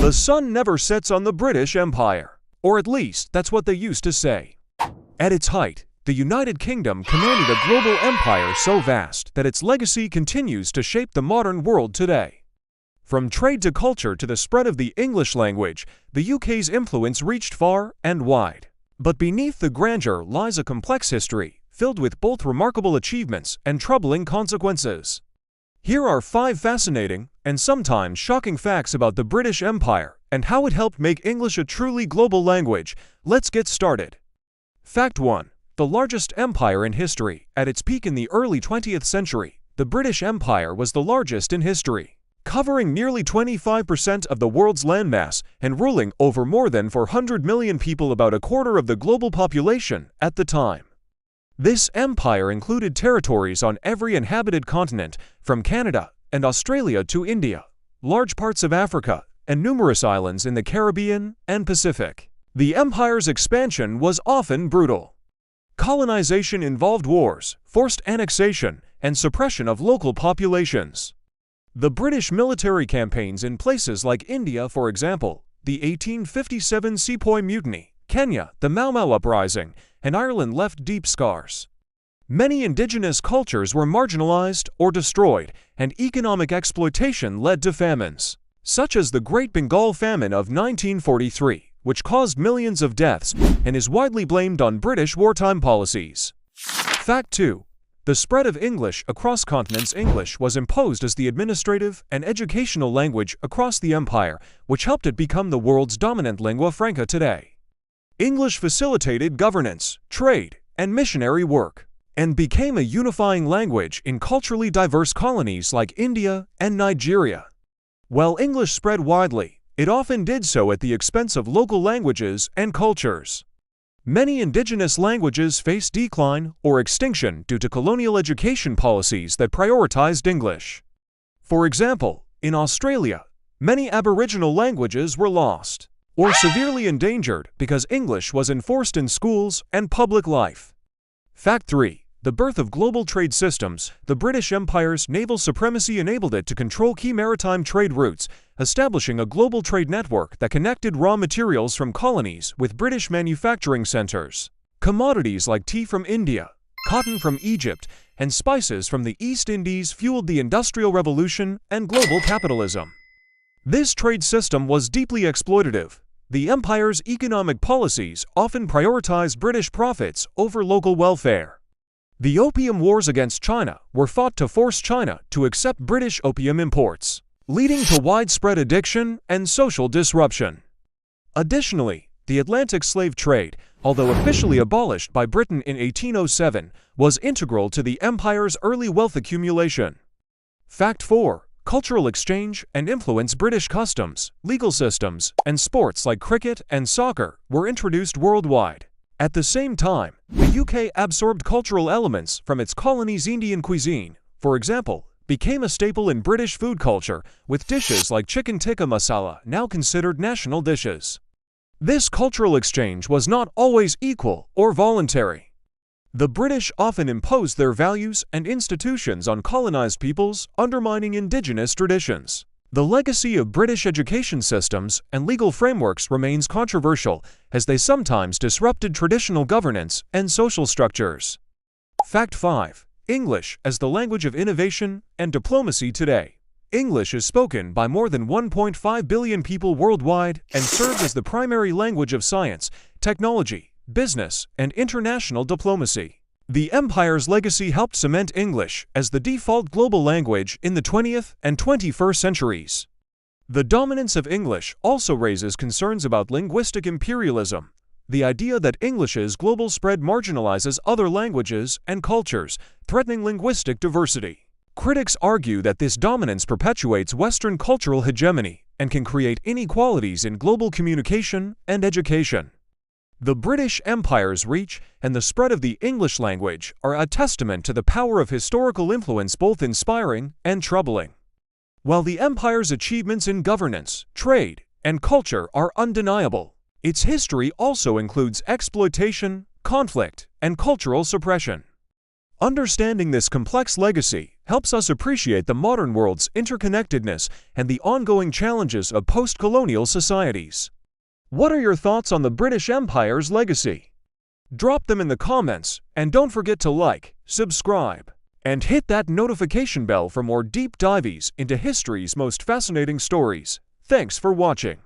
The sun never sets on the British Empire, or at least that's what they used to say. At its height, the United Kingdom commanded a global empire so vast that its legacy continues to shape the modern world today. From trade to culture to the spread of the English language, the UK's influence reached far and wide. But beneath the grandeur lies a complex history, filled with both remarkable achievements and troubling consequences. Here are 5 fascinating and sometimes shocking facts about the British Empire and how it helped make English a truly global language. Let's get started. Fact 1. The largest empire in history. At its peak in the early 20th century, the British Empire was the largest in history, covering nearly 25% of the world's landmass and ruling over more than 400 million people, about a quarter of the global population at the time. This empire included territories on every inhabited continent, from Canada and Australia to India, large parts of Africa, and numerous islands in the Caribbean and Pacific. The empire's expansion was often brutal. Colonization involved wars, forced annexation, and suppression of local populations. The British military campaigns in places like India, for example, the 1857 Sepoy Mutiny, Kenya, the Mau Mau Uprising, and Ireland, left deep scars. Many indigenous cultures were marginalized or destroyed, and economic exploitation led to famines, such as the Great Bengal Famine of 1943, which caused millions of deaths and is widely blamed on British wartime policies. Fact 2. The spread of English across continents. English was imposed as the administrative and educational language across the empire, which helped it become the world's dominant lingua franca today. English facilitated governance, trade, and missionary work, and became a unifying language in culturally diverse colonies like India and Nigeria. While English spread widely, it often did so at the expense of local languages and cultures. Many indigenous languages faced decline or extinction due to colonial education policies that prioritized English. For example, in Australia, many Aboriginal languages were lost or severely endangered because English was enforced in schools and public life. Fact 3. The birth of global trade systems. The British Empire's naval supremacy enabled it to control key maritime trade routes, establishing a global trade network that connected raw materials from colonies with British manufacturing centers. Commodities like tea from India, cotton from Egypt, and spices from the East Indies fueled the Industrial Revolution and global capitalism. This trade system was deeply exploitative. The empire's economic policies often prioritized British profits over local welfare. The Opium Wars against China were fought to force China to accept British opium imports, leading to widespread addiction and social disruption. Additionally, the Atlantic slave trade, although officially abolished by Britain in 1807, was integral to the empire's early wealth accumulation. Fact 4. Cultural exchange and influence. British customs, legal systems, and sports like cricket and soccer were introduced worldwide. At the same time, the UK absorbed cultural elements from its colonies. Indian cuisine, for example, became a staple in British food culture, with dishes like chicken tikka masala now considered national dishes. This cultural exchange was not always equal or voluntary. The British often imposed their values and institutions on colonized peoples, undermining indigenous traditions. The legacy of British education systems and legal frameworks remains controversial, as they sometimes disrupted traditional governance and social structures. Fact 5. English as the language of innovation and diplomacy. Today, English is spoken by more than 1.5 billion people worldwide and serves as the primary language of science, technology, business, and international diplomacy. The empire's legacy helped cement English as the default global language in the 20th and 21st centuries. The dominance of English also raises concerns about linguistic imperialism. The idea that English's global spread marginalizes other languages and cultures, threatening linguistic diversity. Critics argue that this dominance perpetuates Western cultural hegemony and can create inequalities in global communication and education. The British Empire's reach and the spread of the English language are a testament to the power of historical influence, both inspiring and troubling. While the empire's achievements in governance, trade, and culture are undeniable, its history also includes exploitation, conflict, and cultural suppression. Understanding this complex legacy helps us appreciate the modern world's interconnectedness and the ongoing challenges of post-colonial societies. What are your thoughts on the British Empire's legacy? Drop them in the comments, and don't forget to like, subscribe, and hit that notification bell for more deep dives into history's most fascinating stories. Thanks for watching.